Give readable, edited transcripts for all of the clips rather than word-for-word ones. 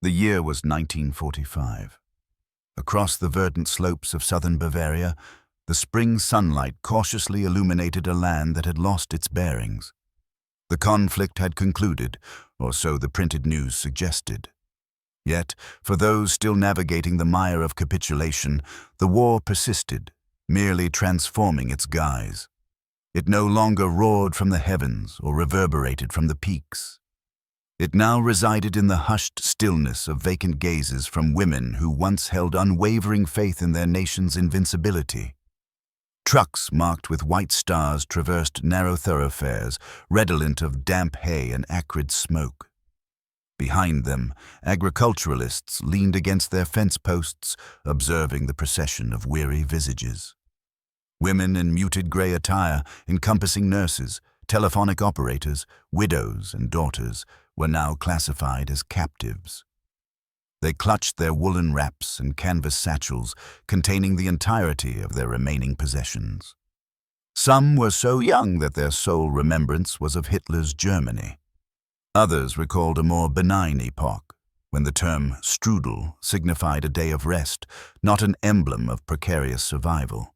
The year was 1945. Across the verdant slopes of southern Bavaria, the spring sunlight cautiously illuminated a land that had lost its bearings. The conflict had concluded, or so the printed news suggested. Yet, for those still navigating the mire of capitulation, the war persisted, merely transforming its guise. It no longer roared from the heavens or reverberated from the peaks. It now resided in the hushed stillness of vacant gazes from women who once held unwavering faith in their nation's invincibility. Trucks marked with white stars traversed narrow thoroughfares, redolent of damp hay and acrid smoke. Behind them, agriculturalists leaned against their fence posts, observing the procession of weary visages. Women in muted gray attire, encompassing nurses, telephonic operators, widows, and daughters, were now classified as captives. They clutched their woolen wraps and canvas satchels containing the entirety of their remaining possessions. Some were so young that their sole remembrance was of Hitler's Germany. Others recalled a more benign epoch, when the term strudel signified a day of rest, not an emblem of precarious survival.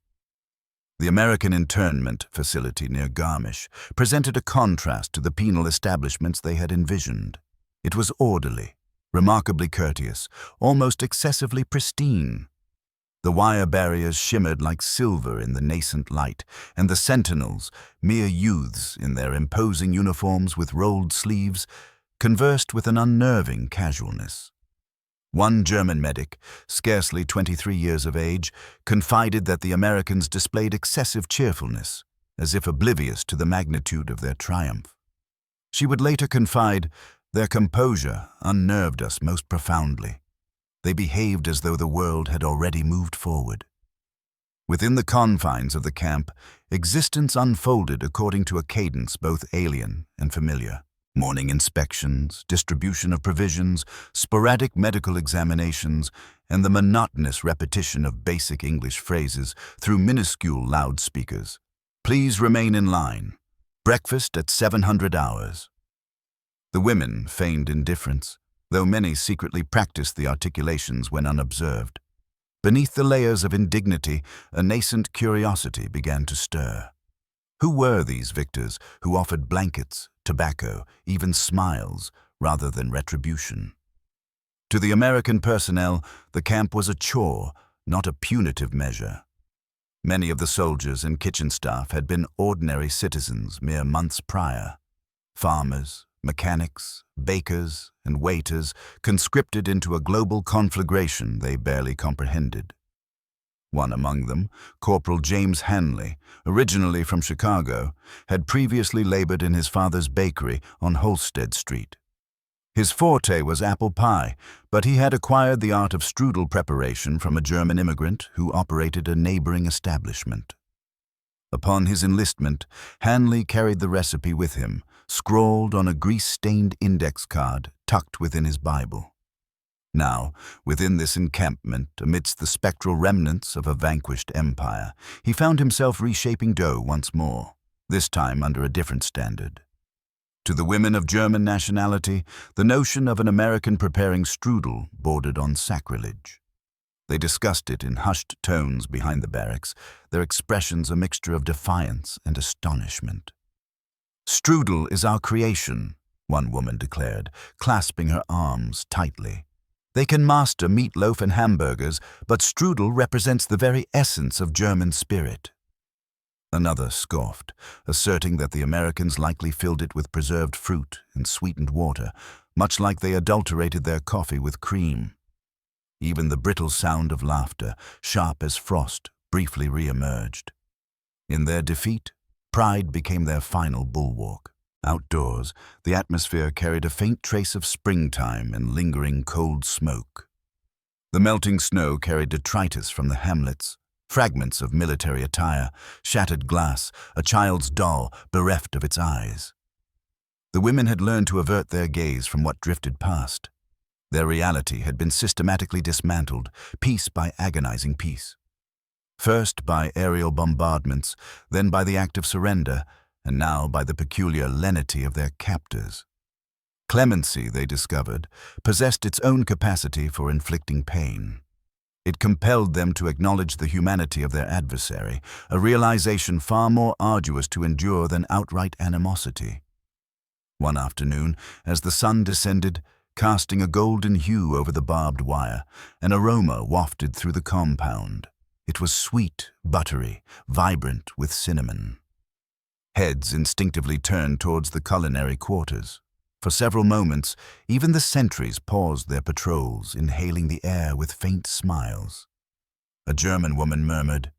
The American internment facility near Garmisch presented a contrast to the penal establishments they had envisioned. It was orderly, remarkably courteous, almost excessively pristine. The wire barriers shimmered like silver in the nascent light, and the sentinels, mere youths in their imposing uniforms with rolled sleeves, conversed with an unnerving casualness. One German medic, scarcely 23 years of age, confided that the Americans displayed excessive cheerfulness, as if oblivious to the magnitude of their triumph. She would later confide, "Their composure unnerved us most profoundly. They behaved as though the world had already moved forward." Within the confines of the camp, existence unfolded according to a cadence both alien and familiar. Morning inspections, distribution of provisions, sporadic medical examinations, and the monotonous repetition of basic English phrases through minuscule loudspeakers. "Please remain in line. Breakfast at 700 hours. The women feigned indifference, though many secretly practiced the articulations when unobserved. Beneath the layers of indignity, a nascent curiosity began to stir. Who were these victors who offered blankets, tobacco, even smiles, rather than retribution? To the American personnel, the camp was a chore, not a punitive measure. Many of the soldiers and kitchen staff had been ordinary citizens mere months prior. Farmers, mechanics, bakers, and waiters conscripted into a global conflagration they barely comprehended. One among them, Corporal James Hanley, originally from Chicago, had previously labored in his father's bakery on Holstead Street. His forte was apple pie, but he had acquired the art of strudel preparation from a German immigrant who operated a neighboring establishment. Upon his enlistment, Hanley carried the recipe with him, scrawled on a grease-stained index card tucked within his Bible. Now, within this encampment, amidst the spectral remnants of a vanquished empire, he found himself reshaping dough once more, this time under a different standard. To the women of German nationality, the notion of an American preparing strudel bordered on sacrilege. They discussed it in hushed tones behind the barracks, their expressions a mixture of defiance and astonishment. "Strudel is our creation," one woman declared, clasping her arms tightly. "They can master meatloaf and hamburgers, but strudel represents the very essence of German spirit." Another scoffed, asserting that the Americans likely filled it with preserved fruit and sweetened water, much like they adulterated their coffee with cream. Even the brittle sound of laughter, sharp as frost, briefly re-emerged. In their defeat, pride became their final bulwark. Outdoors, the atmosphere carried a faint trace of springtime and lingering cold smoke. The melting snow carried detritus from the hamlets, fragments of military attire, shattered glass, a child's doll bereft of its eyes. The women had learned to avert their gaze from what drifted past. Their reality had been systematically dismantled, piece by agonizing piece. First by aerial bombardments, then by the act of surrender, and now by the peculiar lenity of their captors. Clemency, they discovered, possessed its own capacity for inflicting pain. It compelled them to acknowledge the humanity of their adversary, a realization far more arduous to endure than outright animosity. One afternoon, as the sun descended, casting a golden hue over the barbed wire, an aroma wafted through the compound. It was sweet, buttery, vibrant with cinnamon. Heads instinctively turned towards the culinary quarters. For several moments, even the sentries paused their patrols, inhaling the air with faint smiles. A German woman murmured,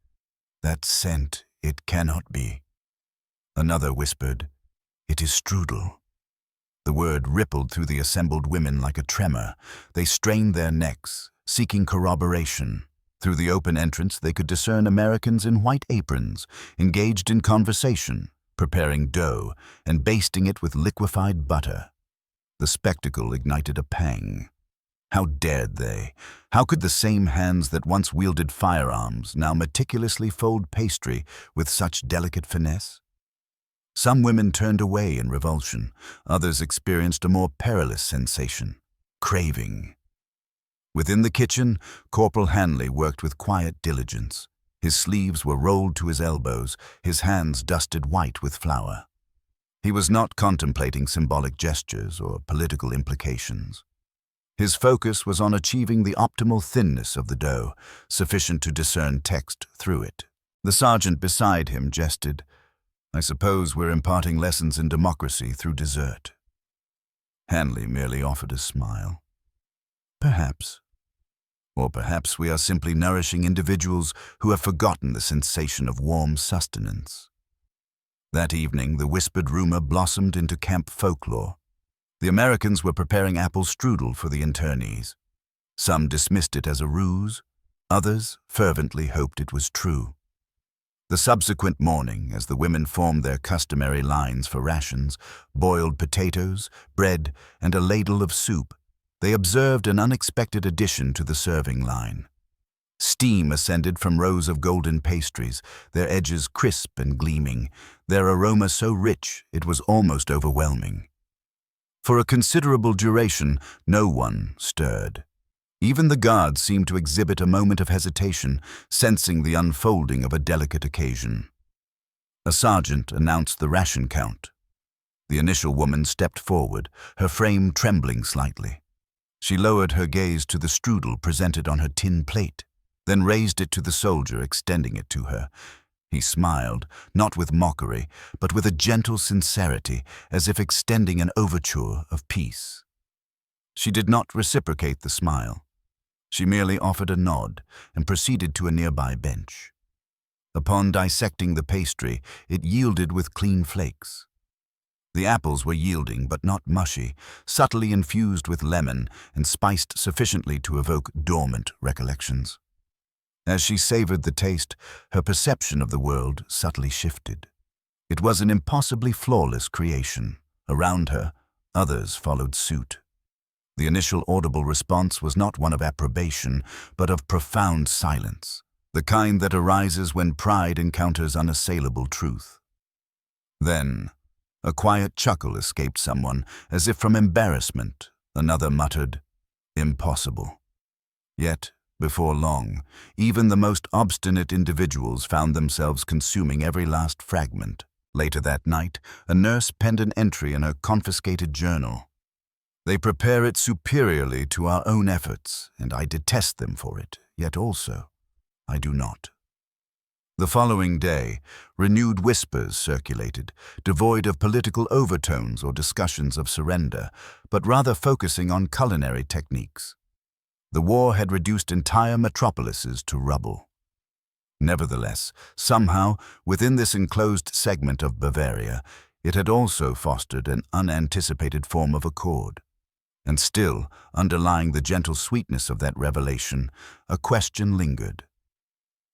"That scent, it cannot be." Another whispered, "It is strudel." The word rippled through the assembled women like a tremor. They strained their necks, seeking corroboration. Through the open entrance, they could discern Americans in white aprons, engaged in conversation, preparing dough and basting it with liquefied butter. The spectacle ignited a pang. How dared they? How could the same hands that once wielded firearms now meticulously fold pastry with such delicate finesse? Some women turned away in revulsion. Others experienced a more perilous sensation, craving. Within the kitchen, Corporal Hanley worked with quiet diligence. His sleeves were rolled to his elbows, his hands dusted white with flour. He was not contemplating symbolic gestures or political implications. His focus was on achieving the optimal thinness of the dough, sufficient to discern text through it. The sergeant beside him jested, "I suppose we're imparting lessons in democracy through dessert." Hanley merely offered a smile. "Perhaps. Or perhaps we are simply nourishing individuals who have forgotten the sensation of warm sustenance." That evening, the whispered rumor blossomed into camp folklore. The Americans were preparing apple strudel for the internees. Some dismissed it as a ruse. Others fervently hoped it was true. The subsequent morning, as the women formed their customary lines for rations, boiled potatoes, bread, and a ladle of soup, they observed an unexpected addition to the serving line. Steam ascended from rows of golden pastries, their edges crisp and gleaming, their aroma so rich it was almost overwhelming. For a considerable duration, no one stirred. Even the guards seemed to exhibit a moment of hesitation, sensing the unfolding of a delicate occasion. A sergeant announced the ration count. The initial woman stepped forward, her frame trembling slightly. She lowered her gaze to the strudel presented on her tin plate, then raised it to the soldier, extending it to her. He smiled, not with mockery, but with a gentle sincerity, as if extending an overture of peace. She did not reciprocate the smile. She merely offered a nod and proceeded to a nearby bench. Upon dissecting the pastry, it yielded with clean flakes. The apples were yielding but not mushy, subtly infused with lemon and spiced sufficiently to evoke dormant recollections. As she savored the taste, her perception of the world subtly shifted. It was an impossibly flawless creation. Around her, others followed suit. The initial audible response was not one of approbation, but of profound silence, the kind that arises when pride encounters unassailable truth. Then, a quiet chuckle escaped someone, as if from embarrassment. Another muttered, "Impossible." Yet, before long, even the most obstinate individuals found themselves consuming every last fragment. Later that night, a nurse penned an entry in her confiscated journal. "They prepare it superiorly to our own efforts, and I detest them for it, yet also I do not." The following day, renewed whispers circulated, devoid of political overtones or discussions of surrender, but rather focusing on culinary techniques. The war had reduced entire metropolises to rubble. Nevertheless, somehow, within this enclosed segment of Bavaria, it had also fostered an unanticipated form of accord. And still, underlying the gentle sweetness of that revelation, a question lingered.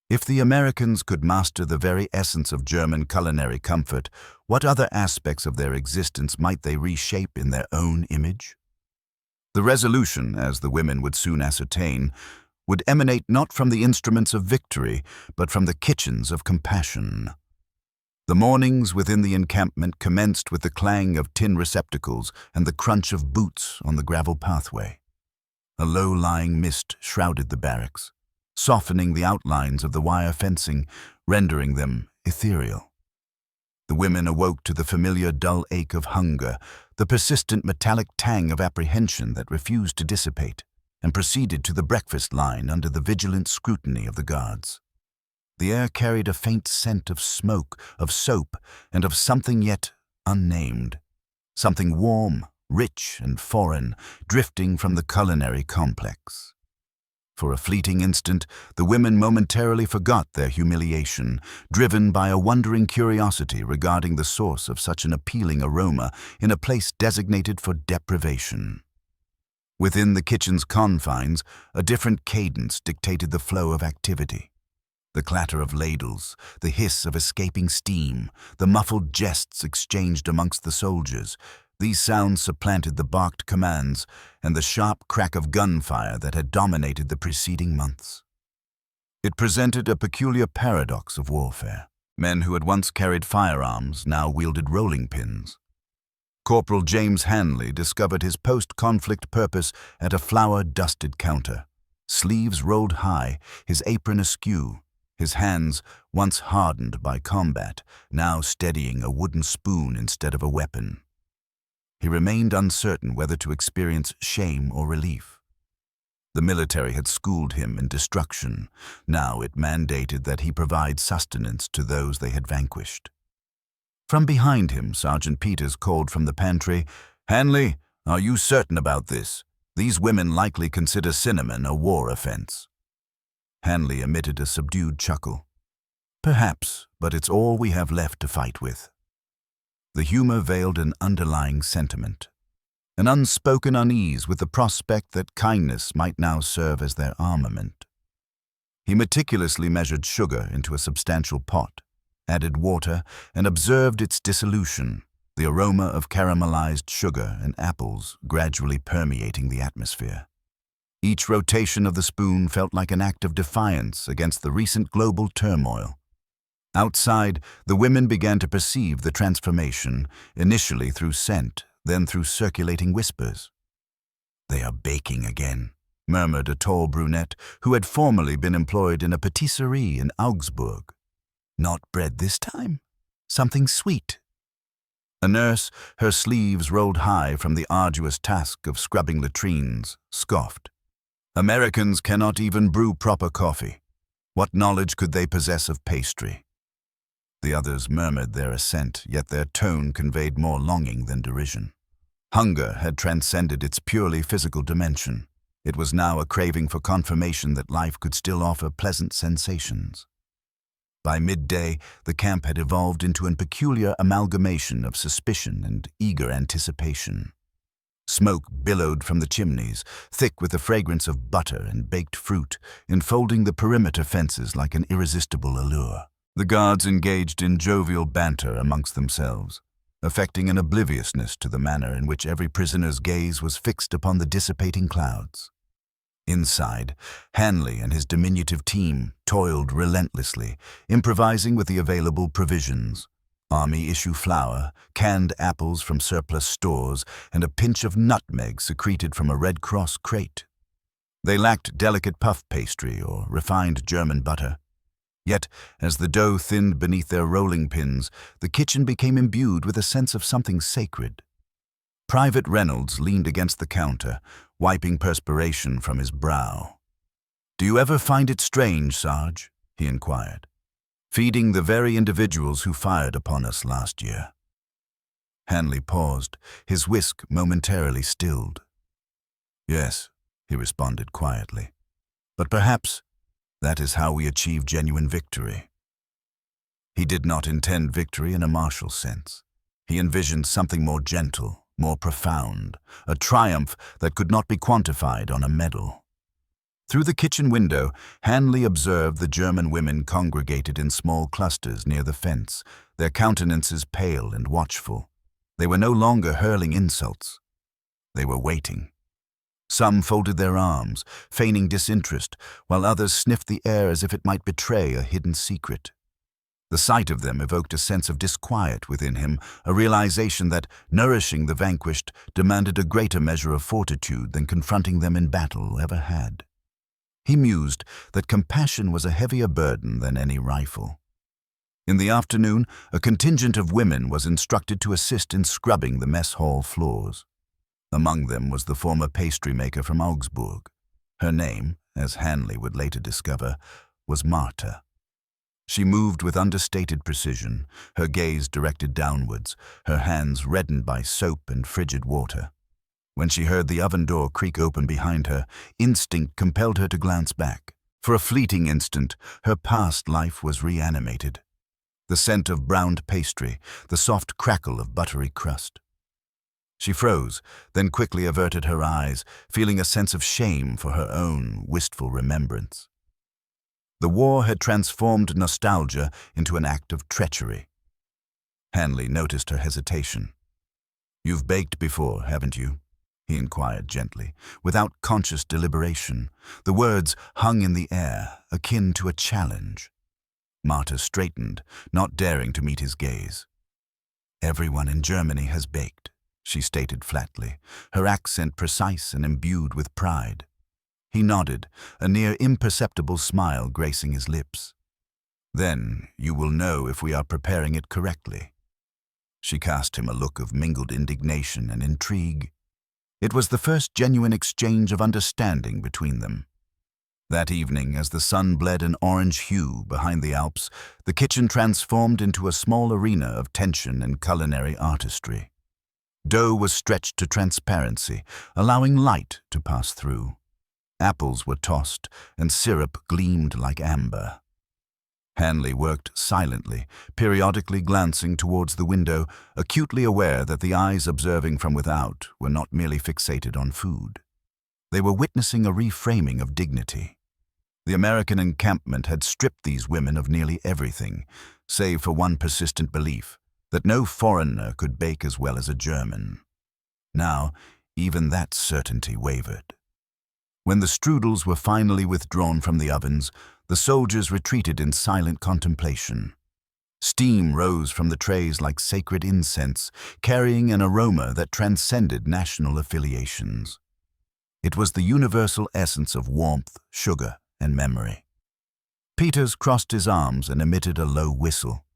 If the Americans could master the very essence of German culinary comfort, what other aspects of their existence might they reshape in their own image? The resolution, as the women would soon ascertain, would emanate not from the instruments of victory, but from the kitchens of compassion. The mornings within the encampment commenced with the clang of tin receptacles and the crunch of boots on the gravel pathway. A low-lying mist shrouded the barracks, softening the outlines of the wire fencing, rendering them ethereal. The women awoke to the familiar dull ache of hunger, the persistent metallic tang of apprehension that refused to dissipate, and proceeded to the breakfast line under the vigilant scrutiny of the guards. The air carried a faint scent of smoke, of soap, and of something yet unnamed. Something warm, rich, and foreign, drifting from the culinary complex. For a fleeting instant, the women momentarily forgot their humiliation, driven by a wondering curiosity regarding the source of such an appealing aroma in a place designated for deprivation. Within the kitchen's confines, a different cadence dictated the flow of activity. The clatter of ladles, the hiss of escaping steam, the muffled jests exchanged amongst the soldiers, these sounds supplanted the barked commands and the sharp crack of gunfire that had dominated the preceding months. It presented a peculiar paradox of warfare. Men who had once carried firearms now wielded rolling pins. Corporal James Hanley discovered his post-conflict purpose at a flour-dusted counter. Sleeves rolled high, his apron askew, his hands, once hardened by combat, now steadying a wooden spoon instead of a weapon. He remained uncertain whether to experience shame or relief. The military had schooled him in destruction. Now it mandated that he provide sustenance to those they had vanquished. From behind him, Sergeant Peters called from the pantry, "Hanley, are you certain about this? These women likely consider cinnamon a war offense." Hanley emitted a subdued chuckle. "Perhaps, but it's all we have left to fight with." The humor veiled an underlying sentiment, an unspoken unease with the prospect that kindness might now serve as their armament. He meticulously measured sugar into a substantial pot, added water, and observed its dissolution, the aroma of caramelized sugar and apples gradually permeating the atmosphere. Each rotation of the spoon felt like an act of defiance against the recent global turmoil. Outside, the women began to perceive the transformation, initially through scent, then through circulating whispers. "They are baking again," murmured a tall brunette who had formerly been employed in a patisserie in Augsburg. "Not bread this time? Something sweet." A nurse, her sleeves rolled high from the arduous task of scrubbing latrines, scoffed. "Americans cannot even brew proper coffee. What knowledge could they possess of pastry?" The others murmured their assent, yet their tone conveyed more longing than derision. Hunger had transcended its purely physical dimension. It was now a craving for confirmation that life could still offer pleasant sensations. By midday, the camp had evolved into a peculiar amalgamation of suspicion and eager anticipation. Smoke billowed from the chimneys, thick with the fragrance of butter and baked fruit, enfolding the perimeter fences like an irresistible allure. The guards engaged in jovial banter amongst themselves, affecting an obliviousness to the manner in which every prisoner's gaze was fixed upon the dissipating clouds. Inside, Hanley and his diminutive team toiled relentlessly, improvising with the available provisions. Army-issue flour, canned apples from surplus stores, and a pinch of nutmeg secreted from a Red Cross crate. They lacked delicate puff pastry or refined German butter. Yet, as the dough thinned beneath their rolling pins, the kitchen became imbued with a sense of something sacred. Private Reynolds leaned against the counter, wiping perspiration from his brow. "Do you ever find it strange, Sarge?" he inquired. "Feeding the very individuals who fired upon us last year." Hanley paused, his whisk momentarily stilled. "Yes," he responded quietly. "But perhaps that is how we achieve genuine victory." He did not intend victory in a martial sense. He envisioned something more gentle, more profound, a triumph that could not be quantified on a medal. Through the kitchen window, Hanley observed the German women congregated in small clusters near the fence, their countenances pale and watchful. They were no longer hurling insults. They were waiting. Some folded their arms, feigning disinterest, while others sniffed the air as if it might betray a hidden secret. The sight of them evoked a sense of disquiet within him, a realization that nourishing the vanquished demanded a greater measure of fortitude than confronting them in battle ever had. He mused that compassion was a heavier burden than any rifle. In the afternoon, a contingent of women was instructed to assist in scrubbing the mess hall floors. Among them was the former pastry maker from Augsburg. Her name, as Hanley would later discover, was Marta. She moved with understated precision, her gaze directed downwards, her hands reddened by soap and frigid water. When she heard the oven door creak open behind her, instinct compelled her to glance back. For a fleeting instant, her past life was reanimated. The scent of browned pastry, the soft crackle of buttery crust. She froze, then quickly averted her eyes, feeling a sense of shame for her own wistful remembrance. The war had transformed nostalgia into an act of treachery. Hanley noticed her hesitation. "You've baked before, haven't you?" he inquired gently, without conscious deliberation. The words hung in the air, akin to a challenge. Marta straightened, not daring to meet his gaze. "Everyone in Germany has baked," she stated flatly, her accent precise and imbued with pride. He nodded, a near imperceptible smile gracing his lips. "Then you will know if we are preparing it correctly." She cast him a look of mingled indignation and intrigue. It was the first genuine exchange of understanding between them. That evening, as the sun bled an orange hue behind the Alps, the kitchen transformed into a small arena of tension and culinary artistry. Dough was stretched to transparency, allowing light to pass through. Apples were tossed, and syrup gleamed like amber. Hanley worked silently, periodically glancing towards the window, acutely aware that the eyes observing from without were not merely fixated on food. They were witnessing a reframing of dignity. The American encampment had stripped these women of nearly everything, save for one persistent belief, that no foreigner could bake as well as a German. Now, even that certainty wavered. When the strudels were finally withdrawn from the ovens, the soldiers retreated in silent contemplation. Steam rose from the trays like sacred incense, carrying an aroma that transcended national affiliations. It was the universal essence of warmth, sugar, and memory. Peters crossed his arms and emitted a low whistle.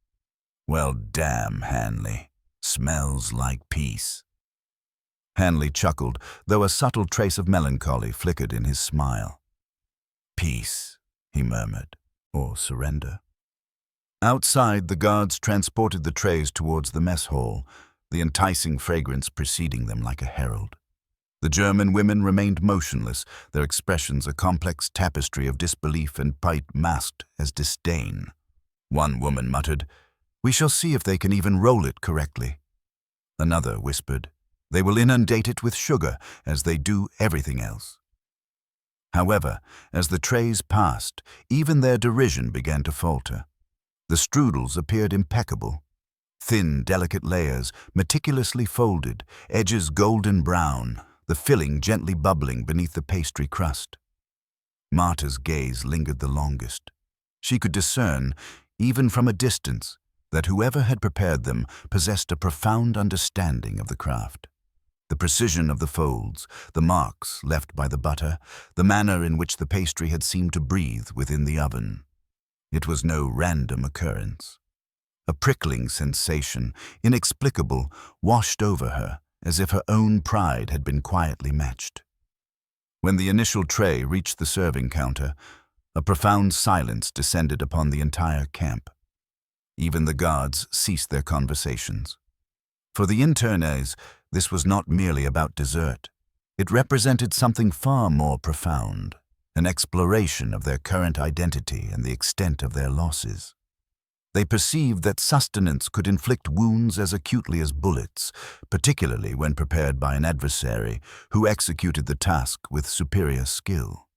"Well, damn, Hanley. Smells like peace." Hanley chuckled, though a subtle trace of melancholy flickered in his smile. "Peace," he murmured, "or surrender." Outside, the guards transported the trays towards the mess hall, the enticing fragrance preceding them like a herald. The German women remained motionless, their expressions a complex tapestry of disbelief and pride masked as disdain. One woman muttered, "We shall see if they can even roll it correctly." Another whispered, "They will inundate it with sugar, as they do everything else." However, as the trays passed, even their derision began to falter. The strudels appeared impeccable. Thin, delicate layers, meticulously folded, edges golden brown, the filling gently bubbling beneath the pastry crust. Marta's gaze lingered the longest. She could discern, even from a distance, that whoever had prepared them possessed a profound understanding of the craft. The precision of the folds, the marks left by the butter, the manner in which the pastry had seemed to breathe within the oven. It was no random occurrence. A prickling sensation, inexplicable, washed over her, as if her own pride had been quietly matched. When the initial tray reached the serving counter, a profound silence descended upon the entire camp. Even the guards ceased their conversations. For the internes, this was not merely about dessert. It represented something far more profound, an exploration of their current identity and the extent of their losses. They perceived that sustenance could inflict wounds as acutely as bullets, particularly when prepared by an adversary who executed the task with superior skill.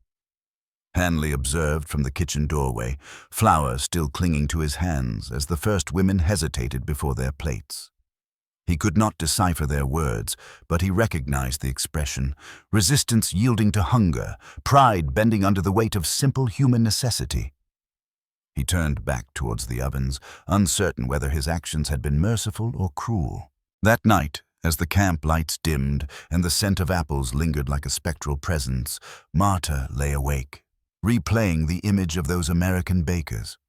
Hanley observed from the kitchen doorway, flour still clinging to his hands as the first women hesitated before their plates. He could not decipher their words, but he recognized the expression, resistance yielding to hunger, pride bending under the weight of simple human necessity. He turned back towards the ovens, uncertain whether his actions had been merciful or cruel. That night, as the camp lights dimmed and the scent of apples lingered like a spectral presence, Marta lay awake, replaying the image of those American bakers.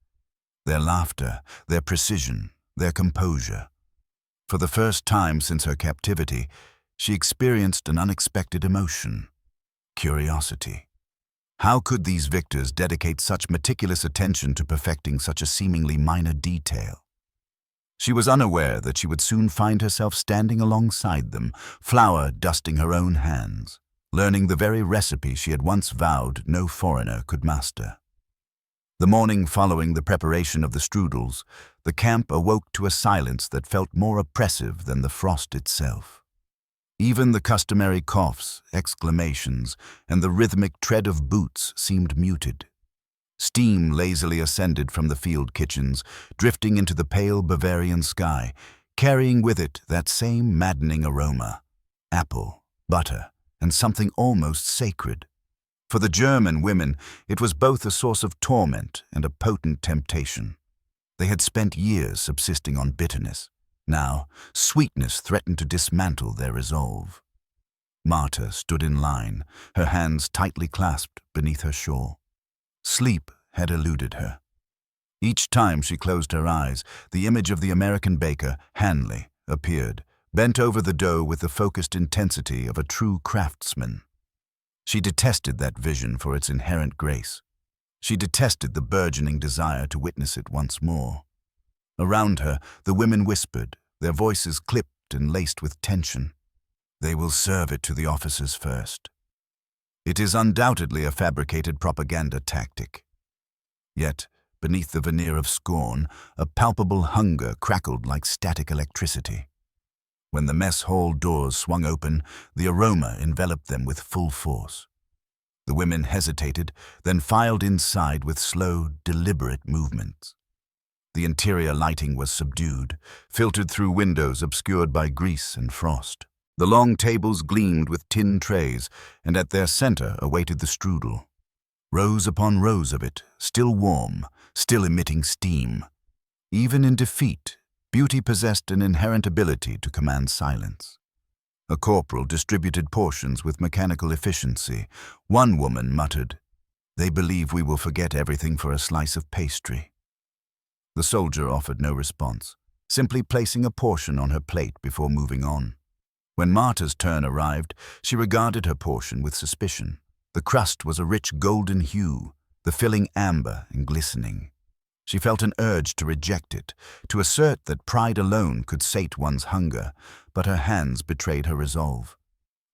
Their laughter, their precision, their composure. For the first time since her captivity, she experienced an unexpected emotion: curiosity. How could these victors dedicate such meticulous attention to perfecting such a seemingly minor detail? She was unaware that she would soon find herself standing alongside them, flour dusting her own hands, learning the very recipe she had once vowed no foreigner could master. The morning following the preparation of the strudels, the camp awoke to a silence that felt more oppressive than the frost itself. Even the customary coughs, exclamations, and the rhythmic tread of boots seemed muted. Steam lazily ascended from the field kitchens, drifting into the pale Bavarian sky, carrying with it that same maddening aroma: apple, butter, and something almost sacred. For the German women, it was both a source of torment and a potent temptation. They had spent years subsisting on bitterness. Now, sweetness threatened to dismantle their resolve. Marta stood in line, her hands tightly clasped beneath her shawl. Sleep had eluded her. Each time she closed her eyes, the image of the American baker, Hanley, appeared, bent over the dough with the focused intensity of a true craftsman. She detested that vision for its inherent grace. She detested the burgeoning desire to witness it once more. Around her, the women whispered, their voices clipped and laced with tension. They will serve it to the officers first. It is undoubtedly a fabricated propaganda tactic. Yet, beneath the veneer of scorn, a palpable hunger crackled like static electricity. When the mess hall doors swung open, the aroma enveloped them with full force. The women hesitated, then filed inside with slow, deliberate movements. The interior lighting was subdued, filtered through windows obscured by grease and frost. The long tables gleamed with tin trays, and at their center awaited the strudel. Rows upon rows of it, still warm, still emitting steam. Even in defeat, beauty possessed an inherent ability to command silence. A corporal distributed portions with mechanical efficiency. One woman muttered, "They believe we will forget everything for a slice of pastry." The soldier offered no response, simply placing a portion on her plate before moving on. When Marta's turn arrived, she regarded her portion with suspicion. The crust was a rich golden hue, the filling amber and glistening. She felt an urge to reject it, to assert that pride alone could sate one's hunger, but her hands betrayed her resolve.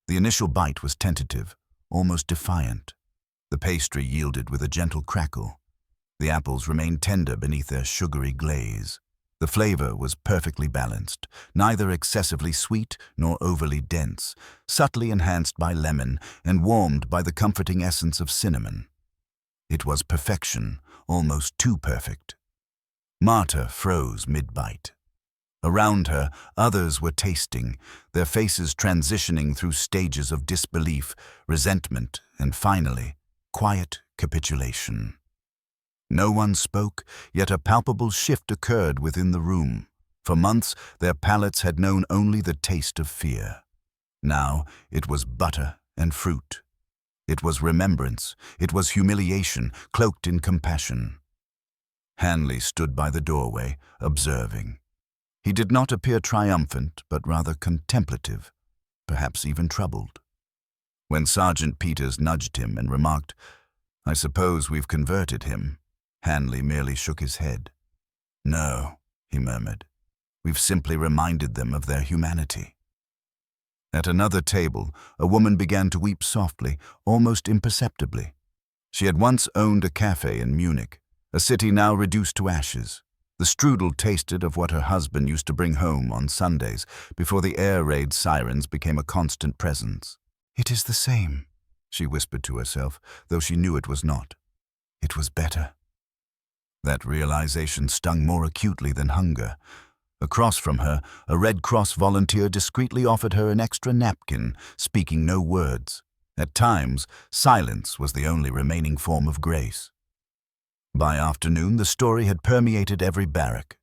The initial bite was tentative, almost defiant. The pastry yielded with a gentle crackle. The apples remained tender beneath their sugary glaze. The flavor was perfectly balanced, neither excessively sweet nor overly dense, subtly enhanced by lemon and warmed by the comforting essence of cinnamon. It was perfection, almost too perfect. Marta froze mid-bite. Around her, others were tasting, their faces transitioning through stages of disbelief, resentment, and finally, quiet capitulation. No one spoke, yet a palpable shift occurred within the room. For months, their palates had known only the taste of fear. Now, it was butter and fruit. It was remembrance, it was humiliation, cloaked in compassion. Hanley stood by the doorway, observing. He did not appear triumphant, but rather contemplative, perhaps even troubled. When Sergeant Peters nudged him and remarked, "I suppose we've converted him," Hanley merely shook his head. "No," he murmured. "We've simply reminded them of their humanity." At another table, a woman began to weep softly, almost imperceptibly. She had once owned a cafe in Munich, a city now reduced to ashes. The strudel tasted of what her husband used to bring home on Sundays before the air raid sirens became a constant presence. "It is the same," she whispered to herself, though she knew it was not. It was better. That realization stung more acutely than hunger. Across from her, a Red Cross volunteer discreetly offered her an extra napkin, speaking no words. At times, silence was the only remaining form of grace. By afternoon, the story had permeated every barrack.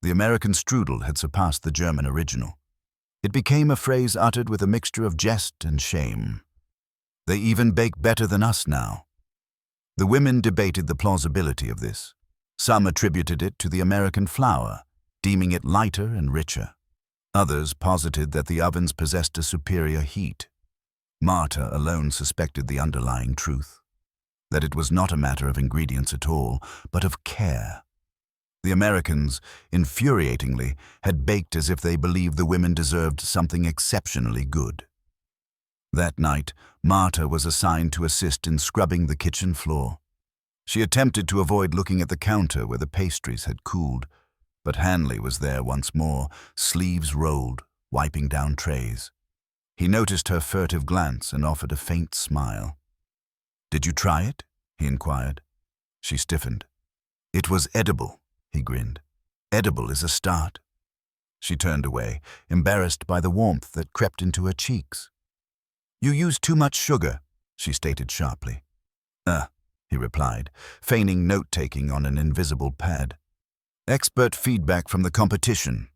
The American strudel had surpassed the German original. It became a phrase uttered with a mixture of jest and shame. "They even bake better than us now." The women debated the plausibility of this. Some attributed it to the American flour, deeming it lighter and richer. Others posited that the ovens possessed a superior heat. Marta alone suspected the underlying truth, that it was not a matter of ingredients at all, but of care. The Americans, infuriatingly, had baked as if they believed the women deserved something exceptionally good. That night, Marta was assigned to assist in scrubbing the kitchen floor. She attempted to avoid looking at the counter where the pastries had cooled, but Hanley was there once more, sleeves rolled, wiping down trays. He noticed her furtive glance and offered a faint smile. "Did you try it?" he inquired. She stiffened. "It was edible," he grinned. "Edible is a start." She turned away, embarrassed by the warmth that crept into her cheeks. "You use too much sugar," she stated sharply. He replied, feigning note-taking on an invisible pad. "Expert feedback from the competition."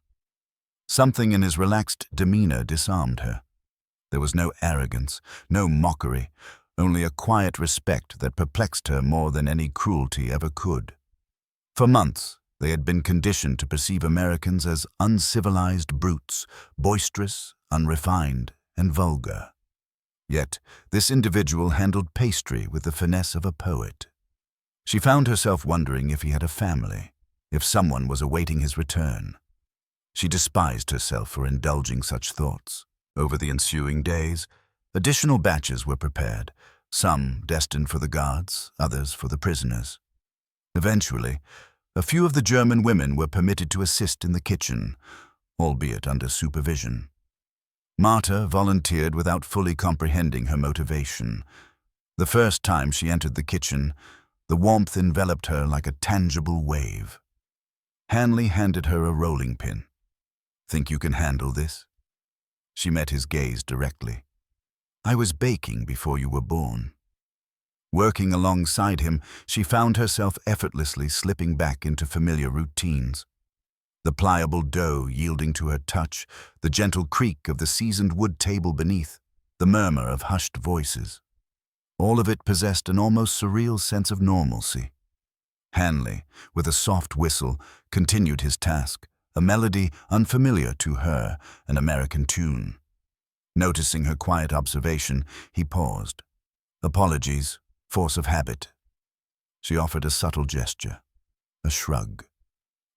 Something in his relaxed demeanor disarmed her. There was no arrogance, no mockery, only a quiet respect that perplexed her more than any cruelty ever could. For months, they had been conditioned to perceive Americans as uncivilized brutes, boisterous, unrefined, and vulgar. Yet, this individual handled pastry with the finesse of a poet. She found herself wondering if he had a family, if someone was awaiting his return. She despised herself for indulging such thoughts. Over the ensuing days, additional batches were prepared, some destined for the guards, others for the prisoners. Eventually, a few of the German women were permitted to assist in the kitchen, albeit under supervision. Marta volunteered without fully comprehending her motivation. The first time she entered the kitchen, the warmth enveloped her like a tangible wave. Hanley handed her a rolling pin. "Think you can handle this?" She met his gaze directly. "I was baking before you were born." Working alongside him, she found herself effortlessly slipping back into familiar routines. The pliable dough yielding to her touch, the gentle creak of the seasoned wood table beneath, the murmur of hushed voices. All of it possessed an almost surreal sense of normalcy. Hanley, with a soft whistle, continued his task, a melody unfamiliar to her, an American tune. Noticing her quiet observation, he paused. "Apologies, force of habit." She offered a subtle gesture, a shrug.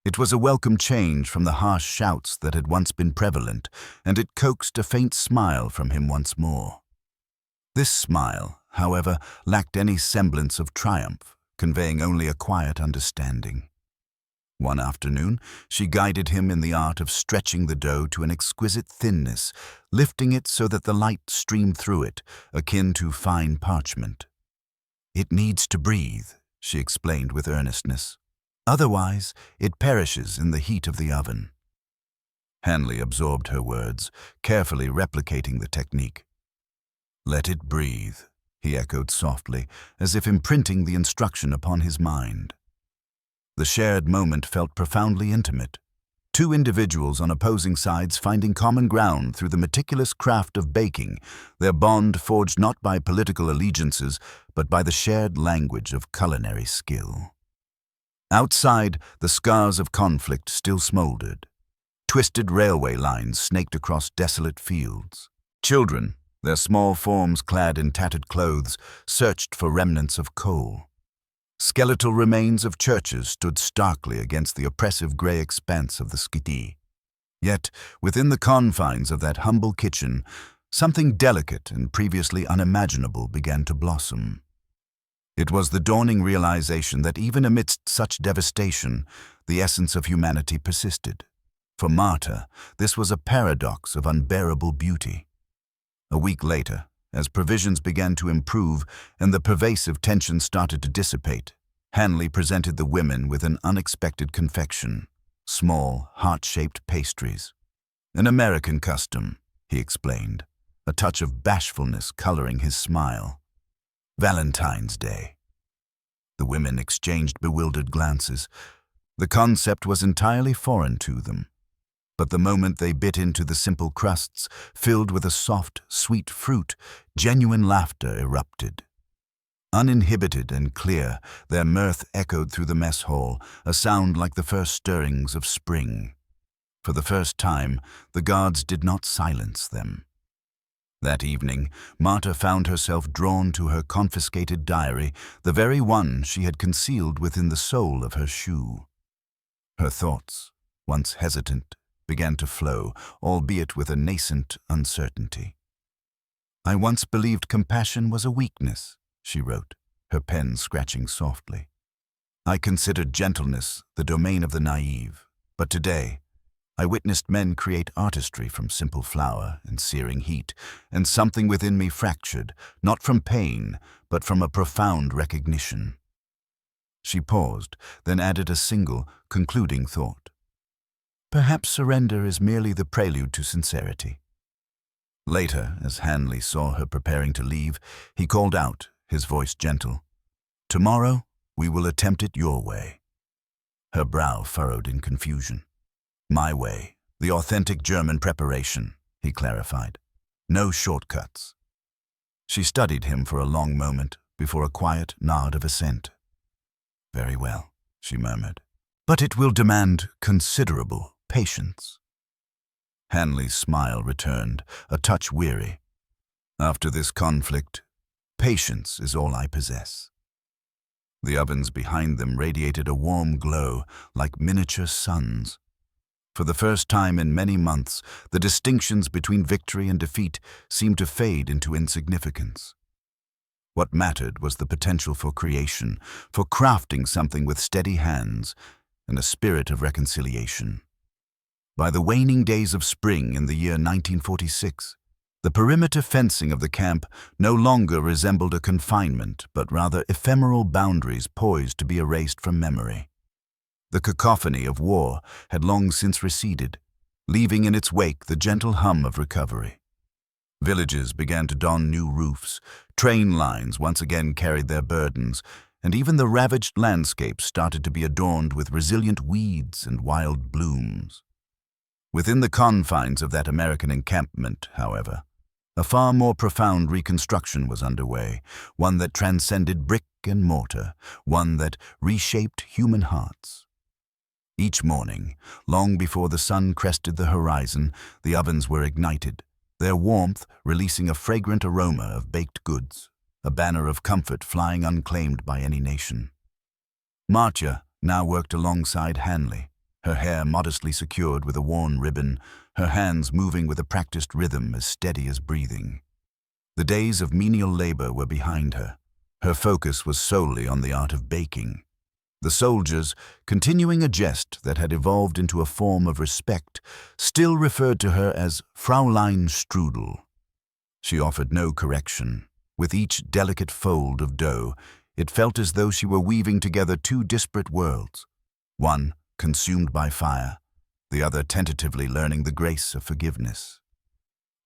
It was a welcome change from the harsh shouts that had once been prevalent, and it coaxed a faint smile from him once more. This smile, however, lacked any semblance of triumph, conveying only a quiet understanding. One afternoon, she guided him in the art of stretching the dough to an exquisite thinness, lifting it so that the light streamed through it, akin to fine parchment. "It needs to breathe," she explained with earnestness. "Otherwise, it perishes in the heat of the oven." Hanley absorbed her words, carefully replicating the technique. "Let it breathe," he echoed softly, as if imprinting the instruction upon his mind. The shared moment felt profoundly intimate. Two individuals on opposing sides finding common ground through the meticulous craft of baking, their bond forged not by political allegiances, but by the shared language of culinary skill. Outside, the scars of conflict still smoldered. Twisted railway lines snaked across desolate fields. Children, their small forms clad in tattered clothes, searched for remnants of coal. Skeletal remains of churches stood starkly against the oppressive grey expanse of the Skidee. Yet, within the confines of that humble kitchen, something delicate and previously unimaginable began to blossom. It was the dawning realization that even amidst such devastation, the essence of humanity persisted. For Marta, this was a paradox of unbearable beauty. A week later, as provisions began to improve and the pervasive tension started to dissipate, Hanley presented the women with an unexpected confection, small, heart-shaped pastries. "An American custom," he explained, a touch of bashfulness coloring his smile. "Valentine's Day." The women exchanged bewildered glances. The concept was entirely foreign to them. But the moment they bit into the simple crusts, filled with a soft, sweet fruit, genuine laughter erupted. Uninhibited and clear, their mirth echoed through the mess hall, a sound like the first stirrings of spring. For the first time, the guards did not silence them. That evening, Marta found herself drawn to her confiscated diary, the very one she had concealed within the sole of her shoe. Her thoughts, once hesitant, began to flow, albeit with a nascent uncertainty. "I once believed compassion was a weakness," she wrote, her pen scratching softly. "I considered gentleness the domain of the naive, but today I witnessed men create artistry from simple flour and searing heat, and something within me fractured, not from pain, but from a profound recognition." She paused, then added a single, concluding thought. "Perhaps surrender is merely the prelude to sincerity." Later, as Hanley saw her preparing to leave, he called out, his voice gentle, "Tomorrow, we will attempt it your way." Her brow furrowed in confusion. "My way, the authentic German preparation," he clarified. "No shortcuts." She studied him for a long moment before a quiet nod of assent. "Very well," she murmured. "But it will demand considerable patience." Hanley's smile returned, a touch weary. "After this conflict, patience is all I possess." The ovens behind them radiated a warm glow, like miniature suns. For the first time in many months, the distinctions between victory and defeat seemed to fade into insignificance. What mattered was the potential for creation, for crafting something with steady hands, and a spirit of reconciliation. By the waning days of spring in the year 1946, the perimeter fencing of the camp no longer resembled a confinement, but rather ephemeral boundaries poised to be erased from memory. The cacophony of war had long since receded, leaving in its wake the gentle hum of recovery. Villages began to don new roofs, train lines once again carried their burdens, and even the ravaged landscape started to be adorned with resilient weeds and wild blooms. Within the confines of that American encampment, however, a far more profound reconstruction was underway, one that transcended brick and mortar, one that reshaped human hearts. Each morning, long before the sun crested the horizon, the ovens were ignited, their warmth releasing a fragrant aroma of baked goods, a banner of comfort flying unclaimed by any nation. Marta now worked alongside Hanley, her hair modestly secured with a worn ribbon, her hands moving with a practiced rhythm as steady as breathing. The days of menial labor were behind her. Her focus was solely on the art of baking. The soldiers, continuing a jest that had evolved into a form of respect, still referred to her as Fräulein Strudel. She offered no correction. With each delicate fold of dough, it felt as though she were weaving together two disparate worlds, one consumed by fire, the other tentatively learning the grace of forgiveness.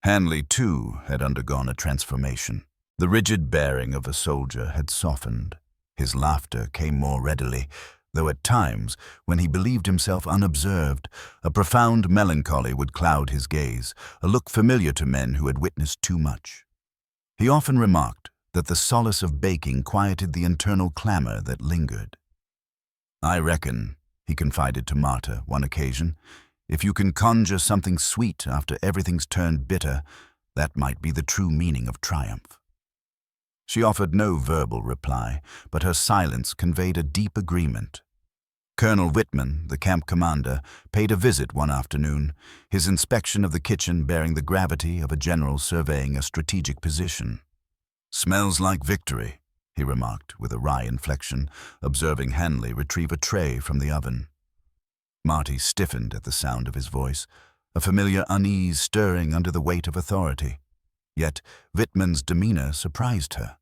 Hanley, too, had undergone a transformation. The rigid bearing of a soldier had softened. His laughter came more readily, though at times, when he believed himself unobserved, a profound melancholy would cloud his gaze, a look familiar to men who had witnessed too much. He often remarked that the solace of baking quieted the internal clamor that lingered. "I reckon," he confided to Marta one occasion, "if you can conjure something sweet after everything's turned bitter, that might be the true meaning of triumph." She offered no verbal reply, but her silence conveyed a deep agreement. Colonel Whitman, the camp commander, paid a visit one afternoon, his inspection of the kitchen bearing the gravity of a general surveying a strategic position. "Smells like victory," he remarked with a wry inflection, observing Hanley retrieve a tray from the oven. Marty stiffened at the sound of his voice, a familiar unease stirring under the weight of authority. Yet Whitman's demeanor surprised her.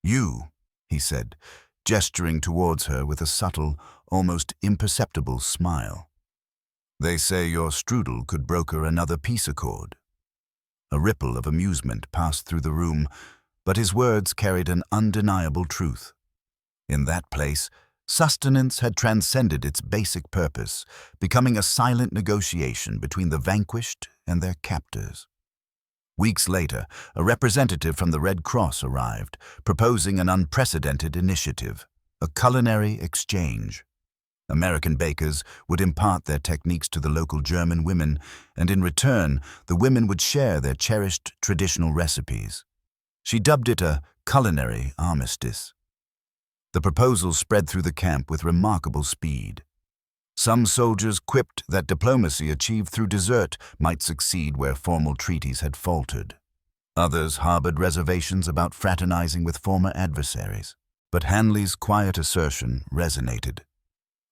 "You," he said, gesturing towards her with a subtle, almost imperceptible smile. "They say your strudel could broker another peace accord." A ripple of amusement passed through the room, but his words carried an undeniable truth. In that place, sustenance had transcended its basic purpose, becoming a silent negotiation between the vanquished and their captors. Weeks later, a representative from the Red Cross arrived, proposing an unprecedented initiative, a culinary exchange. American bakers would impart their techniques to the local German women, and in return, the women would share their cherished traditional recipes. She dubbed it a culinary armistice. The proposal spread through the camp with remarkable speed. Some soldiers quipped that diplomacy achieved through dessert might succeed where formal treaties had faltered. Others harbored reservations about fraternizing with former adversaries. But Hanley's quiet assertion resonated.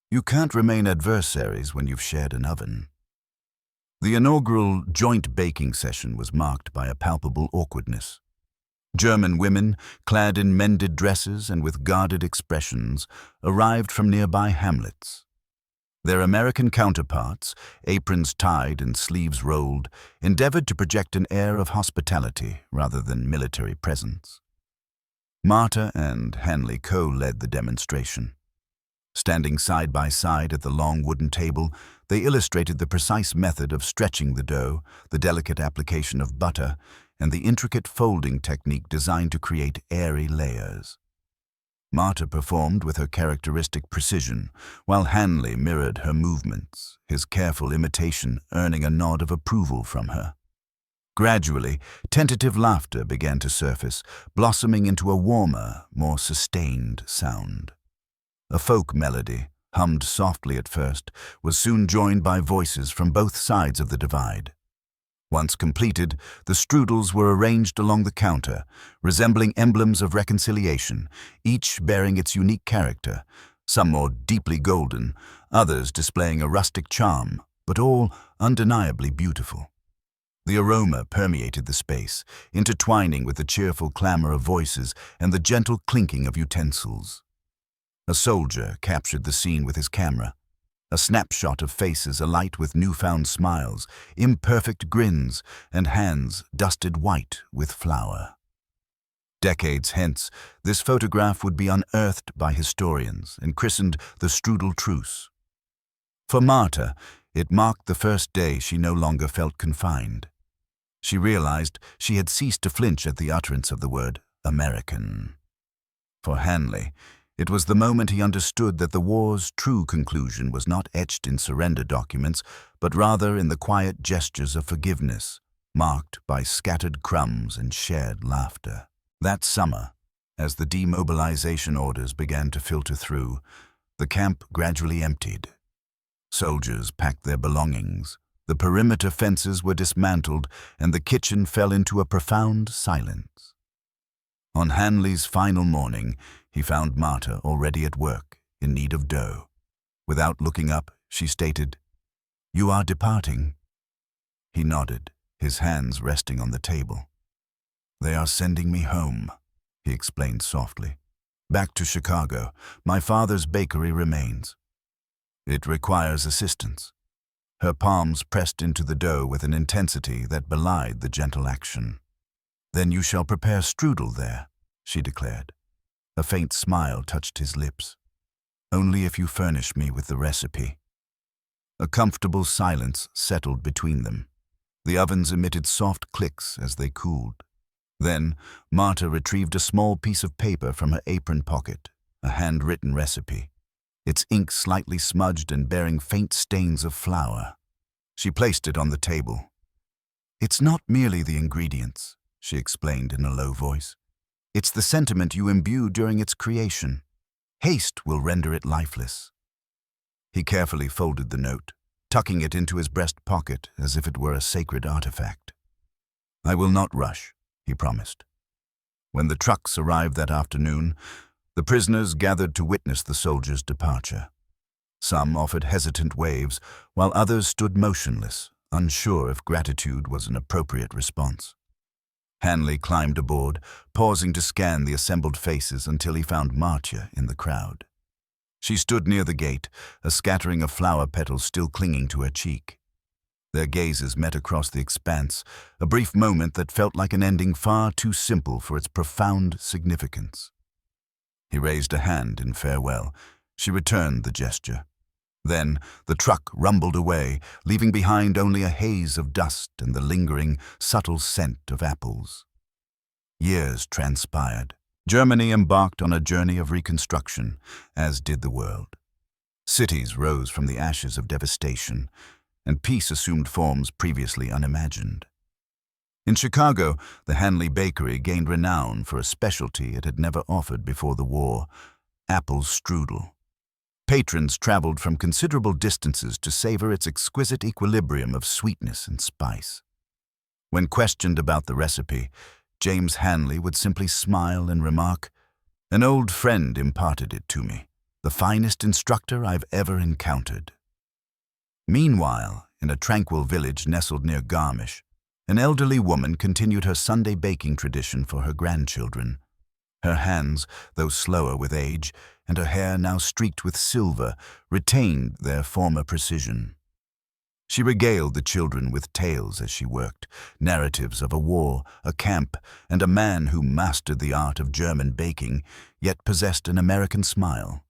You can't remain adversaries when you've shared an oven. The inaugural joint baking session was marked by a palpable awkwardness. German women, clad in mended dresses and with guarded expressions, arrived from nearby hamlets. Their American counterparts, aprons tied and sleeves rolled, endeavored to project an air of hospitality rather than military presence. Marta and Hanley co-led the demonstration. Standing side by side at the long wooden table, they illustrated the precise method of stretching the dough, the delicate application of butter, and the intricate folding technique designed to create airy layers. Marta performed with her characteristic precision, while Hanley mirrored her movements, his careful imitation earning a nod of approval from her. Gradually, tentative laughter began to surface, blossoming into a warmer, more sustained sound. A folk melody, hummed softly at first, was soon joined by voices from both sides of the divide. Once completed, the strudels were arranged along the counter, resembling emblems of reconciliation, each bearing its unique character, some more deeply golden, others displaying a rustic charm, but all undeniably beautiful. The aroma permeated the space, intertwining with the cheerful clamor of voices and the gentle clinking of utensils. A soldier captured the scene with his camera, a snapshot of faces alight with newfound smiles, imperfect grins, and hands dusted white with flour. Decades hence, this photograph would be unearthed by historians and christened the Strudel Truce. For Marta, it marked the first day she no longer felt confined. She realized she had ceased to flinch at the utterance of the word American. For Hanley, it was the moment he understood that the war's true conclusion was not etched in surrender documents, but rather in the quiet gestures of forgiveness, marked by scattered crumbs and shared laughter. That summer, as the demobilization orders began to filter through, the camp gradually emptied. Soldiers packed their belongings, the perimeter fences were dismantled, and the kitchen fell into a profound silence. On Hanley's final morning, he found Marta already at work, in need of dough. Without looking up, she stated, "You are departing." He nodded, his hands resting on the table. "They are sending me home," he explained softly. "Back to Chicago. My father's bakery remains. It requires assistance." Her palms pressed into the dough with an intensity that belied the gentle action. "Then you shall prepare strudel there," she declared. A faint smile touched his lips. "Only if you furnish me with the recipe." A comfortable silence settled between them. The ovens emitted soft clicks as they cooled. Then, Marta retrieved a small piece of paper from her apron pocket, a handwritten recipe, its ink slightly smudged and bearing faint stains of flour. She placed it on the table. "It's not merely the ingredients," she explained in a low voice. "It's the sentiment you imbue during its creation. Haste will render it lifeless." He carefully folded the note, tucking it into his breast pocket as if it were a sacred artifact. "I will not rush," he promised. When the trucks arrived that afternoon, the prisoners gathered to witness the soldiers' departure. Some offered hesitant waves, while others stood motionless, unsure if gratitude was an appropriate response. Hanley climbed aboard, pausing to scan the assembled faces until he found Marta in the crowd. She stood near the gate, a scattering of flower petals still clinging to her cheek. Their gazes met across the expanse, a brief moment that felt like an ending far too simple for its profound significance. He raised a hand in farewell. She returned the gesture. Then the truck rumbled away, leaving behind only a haze of dust and the lingering, subtle scent of apples. Years transpired. Germany embarked on a journey of reconstruction, as did the world. Cities rose from the ashes of devastation, and peace assumed forms previously unimagined. In Chicago, the Hanley Bakery gained renown for a specialty it had never offered before the war: apple strudel. Patrons traveled from considerable distances to savor its exquisite equilibrium of sweetness and spice. When questioned about the recipe, James Hanley would simply smile and remark, "An old friend imparted it to me, the finest instructor I've ever encountered." Meanwhile, in a tranquil village nestled near Garmisch, an elderly woman continued her Sunday baking tradition for her grandchildren. Her hands, though slower with age, and her hair now streaked with silver, retained their former precision. She regaled the children with tales as she worked, narratives of a war, a camp, and a man who mastered the art of German baking, yet possessed an American smile.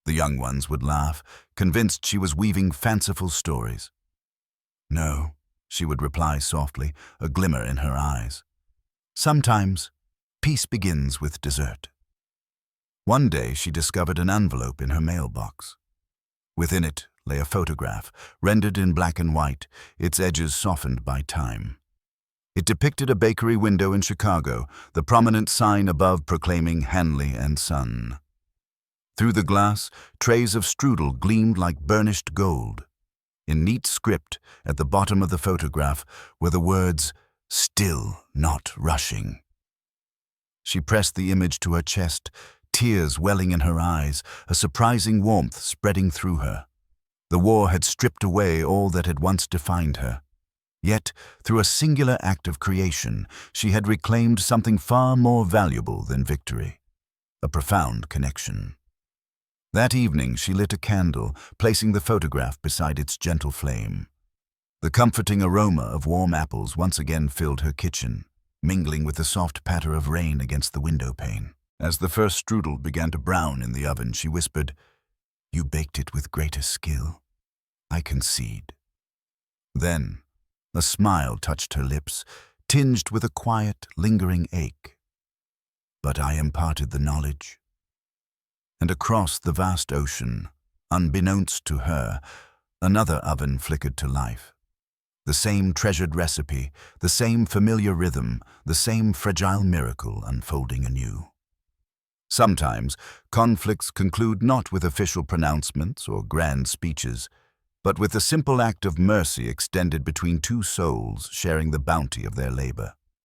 The young ones would laugh, convinced she was weaving fanciful stories. "No," she would reply softly, a glimmer in her eyes. "Sometimes peace begins with dessert." One day she discovered an envelope in her mailbox. Within it lay a photograph, rendered in black and white, its edges softened by time. It depicted a bakery window in Chicago, the prominent sign above proclaiming Hanley and Son. Through the glass, trays of strudel gleamed like burnished gold. In neat script, at the bottom of the photograph, were the words, "Still not rushing." She pressed the image to her chest, tears welling in her eyes, a surprising warmth spreading through her. The war had stripped away all that had once defined her. Yet, through a singular act of creation, she had reclaimed something far more valuable than victory: a profound connection. That evening she lit a candle, placing the photograph beside its gentle flame. The comforting aroma of warm apples once again filled her kitchen, mingling with the soft patter of rain against the window pane. As the first strudel began to brown in the oven, she whispered, "You baked it with greater skill. I concede." Then, a smile touched her lips, tinged with a quiet, lingering ache. "But I imparted the knowledge." And across the vast ocean, unbeknownst to her, another oven flickered to life. The same treasured recipe, the same familiar rhythm, the same fragile miracle unfolding anew. Sometimes, conflicts conclude not with official pronouncements or grand speeches, but with the simple act of mercy extended between two souls sharing the bounty of their labor.